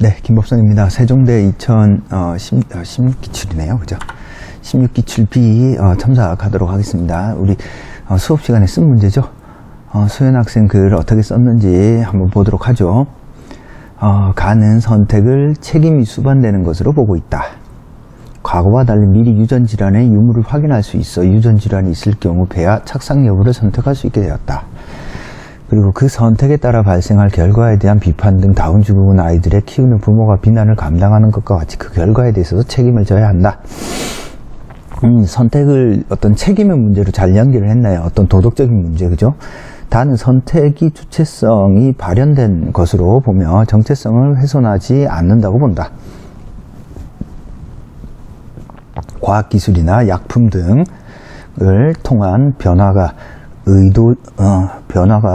네, 김법성입니다. 세종대 16기출이네요. 그죠? 16기출 B 첨삭하도록 하겠습니다. 우리 수업 시간에 쓴 문제죠. 수현 학생 글을 어떻게 썼는지 한번 보도록 하죠. 가는 선택을 책임이 수반되는 것으로 보고 있다. 과거와 달리 미리 유전질환의 유무를 확인할 수 있어 유전질환이 있을 경우 배아 착상 여부를 선택할 수 있게 되었다. 그리고 그 선택에 따라 발생할 결과에 대한 비판 등 다운증후군 아이들의 키우는 부모가 비난을 감당하는 것과 같이 그 결과에 대해서도 책임을 져야 한다. 선택을 어떤 책임의 문제로 잘 연결을 했나요? 어떤 도덕적인 문제, 그죠? 다는 선택이 주체성이 발현된 것으로 보며 정체성을 훼손하지 않는다고 본다. 과학기술이나 약품 등을 통한 변화가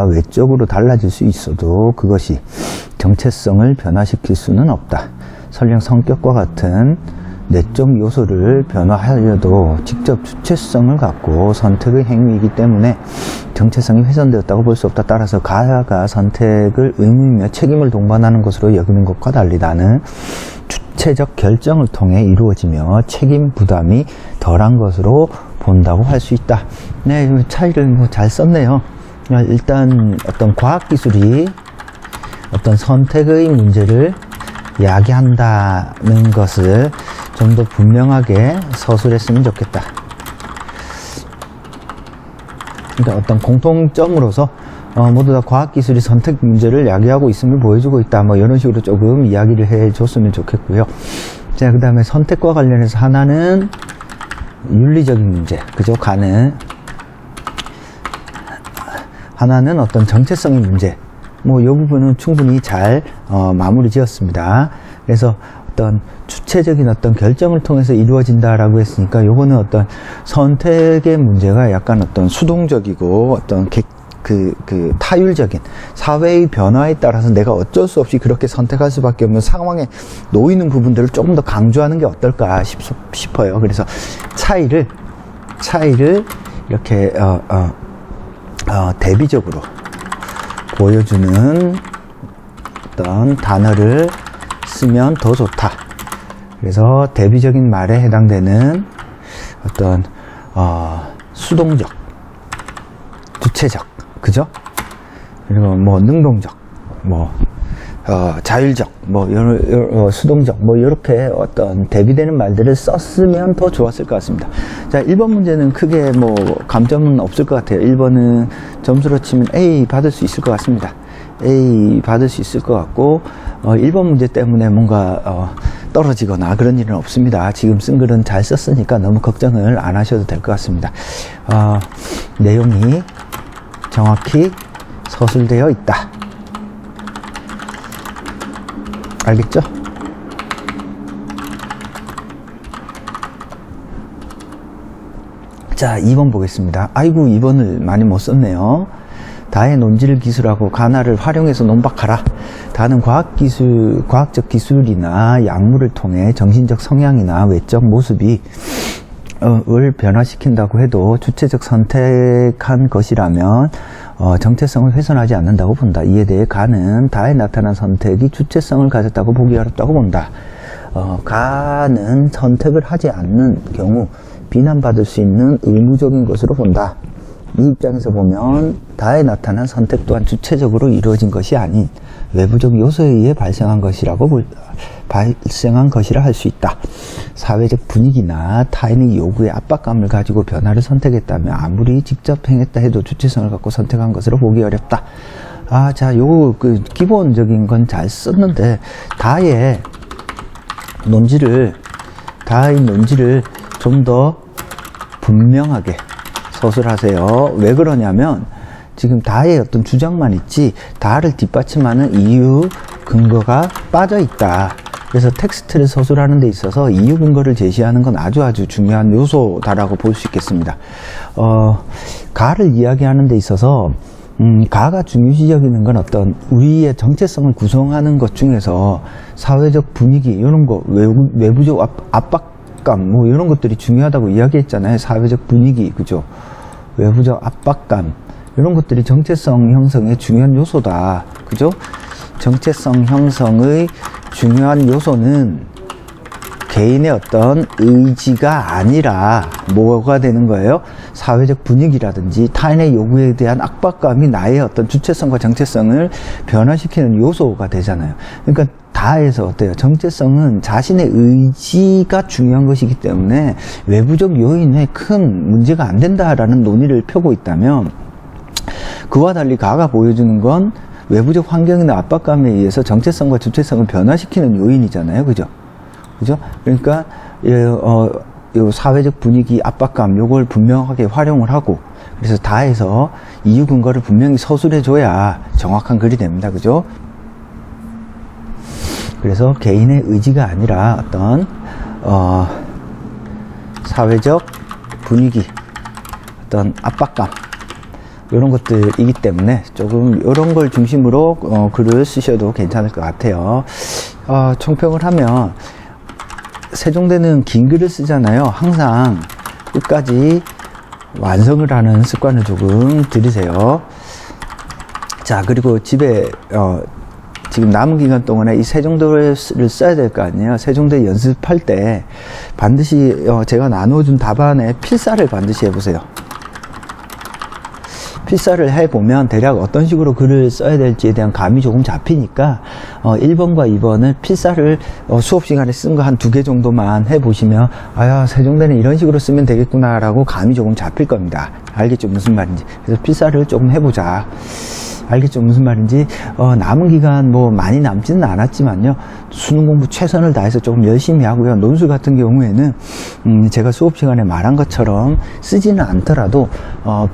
외적으로 달라질 수 있어도 그것이 정체성을 변화시킬 수는 없다. 설령 성격과 같은 내적 요소를 변화하려도 직접 주체성을 갖고 선택의 행위이기 때문에 정체성이 훼손되었다고 볼 수 없다. 따라서 가가 선택을 의무이며 책임을 동반하는 것으로 여기는 것과 달리 나는 주체적 결정을 통해 이루어지며 책임 부담이 덜한 것으로 본다고 할 수 있다. 네, 이 차이를 잘 썼네요. 일단 어떤 과학기술이 어떤 선택의 문제를 야기한다는 것을 좀 더 분명하게 서술했으면 좋겠다. 그러니까 어떤 공통점으로서 모두 다 과학기술이 선택 문제를 야기하고 있음을 보여주고 있다. 뭐 이런 식으로 조금 이야기를 해줬으면 좋겠고요. 자, 그 다음에 선택과 관련해서 하나는 윤리적인 문제, 그죠? 하나는 어떤 정체성의 문제. 뭐, 이 부분은 충분히 잘, 마무리 지었습니다. 그래서 어떤 주체적인 어떤 결정을 통해서 이루어진다라고 했으니까, 요거는 어떤 선택의 문제가 약간 어떤 수동적이고, 어떤 타율적인 사회의 변화에 따라서 내가 어쩔 수 없이 그렇게 선택할 수밖에 없는 상황에 놓이는 부분들을 조금 더 강조하는 게 어떨까 싶어요. 그래서 차이를 이렇게 대비적으로 보여주는 어떤 단어를 쓰면 더 좋다. 그래서 대비적인 말에 해당되는 어떤 수동적, 주체적, 그죠? 그리고 뭐 능동적, 뭐 자율적, 뭐 수동적, 뭐 이렇게 어떤 대비되는 말들을 썼으면 더 좋았을 것 같습니다. 자, 1번 문제는 크게 뭐 감점은 없을 것 같아요. 1번은 점수로 치면 A 받을 수 있을 것 같습니다. A 받을 수 있을 것 같고 1번 문제 때문에 뭔가 떨어지거나 그런 일은 없습니다. 지금 쓴 글은 잘 썼으니까 너무 걱정을 안 하셔도 될 것 같습니다. 내용이 정확히 서술되어 있다. 알겠죠? 자, 2번 보겠습니다. 아이고, 2번을 많이 못 썼네요. 다의 논지를 기술하고 가나를 활용해서 논박하라. 다는 과학적 기술이나 약물을 통해 정신적 성향이나 외적 모습이 을 변화시킨다고 해도 주체적 선택한 것이라면 정체성을 훼손하지 않는다고 본다. 이에 대해 가는 다에 나타난 선택이 주체성을 가졌다고 보기 어렵다고 본다. 가는 선택을 하지 않는 경우 비난받을 수 있는 의무적인 것으로 본다. 이 입장에서 보면 다에 나타난 선택 또한 주체적으로 이루어진 것이 아닌 외부적 요소에 의해 발생한 것이라 할 수 있다. 사회적 분위기나 타인의 요구에 압박감을 가지고 변화를 선택했다면 아무리 직접 행했다 해도 주체성을 갖고 선택한 것으로 보기 어렵다. 자, 기본적인 건 잘 썼는데 다의 논지를 좀 더 분명하게 서술하세요. 왜 그러냐면 지금 다의 어떤 주장만 있지 다를 뒷받침하는 이유 근거가 빠져 있다. 그래서 텍스트를 서술하는 데 있어서 이유 근거를 제시하는 건 아주 중요한 요소다라고 볼 수 있겠습니다. 가를 이야기하는 데 있어서 가가 중요시 여기는 건 어떤 우리의 정체성을 구성하는 것 중에서 사회적 분위기 이런 거 외부적 압박감 뭐 이런 것들이 중요하다고 이야기했잖아요. 사회적 분위기, 그죠? 외부적 압박감 이런 것들이 정체성 형성의 중요한 요소다. 그죠? 정체성 형성의 중요한 요소는 개인의 어떤 의지가 아니라 뭐가 되는 거예요? 사회적 분위기라든지 타인의 요구에 대한 압박감이 나의 어떤 주체성과 정체성을 변화시키는 요소가 되잖아요. 그러니까 다해서 어때요? 정체성은 자신의 의지가 중요한 것이기 때문에 외부적 요인에 큰 문제가 안 된다라는 논의를 펴고 있다면, 그와 달리 가가 보여주는 건 외부적 환경이나 압박감에 의해서 정체성과 주체성을 변화시키는 요인이잖아요. 그죠? 그죠? 그러니까, 요 사회적 분위기, 압박감, 요걸 분명하게 활용을 하고, 그래서 다해서 이유 근거를 분명히 서술해줘야 정확한 글이 됩니다. 그죠? 그래서 개인의 의지가 아니라 어떤, 사회적 분위기, 어떤 압박감, 이런 것들이기 때문에 조금 이런 걸 중심으로 글을 쓰셔도 괜찮을 것 같아요. 총평을 하면, 세종대는 긴 글을 쓰잖아요. 항상 끝까지 완성을 하는 습관을 조금 들이세요. 자, 그리고 집에 지금 남은 기간 동안에 이 세종대를 써야 될 거 아니에요. 세종대 연습할 때 반드시 제가 나눠준 답안에 필사를 반드시 해보세요. 필사를 해보면 대략 어떤 식으로 글을 써야 될지에 대한 감이 조금 잡히니까 1번과 2번을 필사를 수업 시간에 쓴 거 한 2개 정도만 해보시면, 아야, 세종대는 이런 식으로 쓰면 되겠구나 라고 감이 조금 잡힐 겁니다. 알겠죠? 무슨 말인지. 그래서 필사를 조금 해보자. 알겠죠? 무슨 말인지. 남은 기간 뭐 많이 남지는 않았지만요, 수능 공부 최선을 다해서 조금 열심히 하고요. 논술 같은 경우에는 제가 수업 시간에 말한 것처럼 쓰지는 않더라도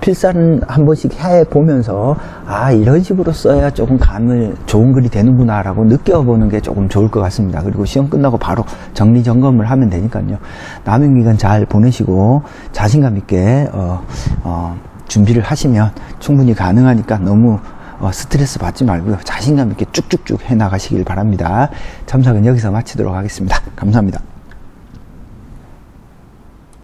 필사는 한 번씩 해보면서, 아, 이런 식으로 써야 조금 감을 좋은 글이 되는구나 라고 느껴보는 게 조금 좋을 것 같습니다. 그리고 시험 끝나고 바로 정리점검을 하면 되니까요. 남은 기간 잘 보내시고 자신감 있게 준비를 하시면 충분히 가능하니까 너무 스트레스 받지 말고요. 자신감 있게 쭉쭉쭉 해나가시길 바랍니다. 참석은 여기서 마치도록 하겠습니다. 감사합니다.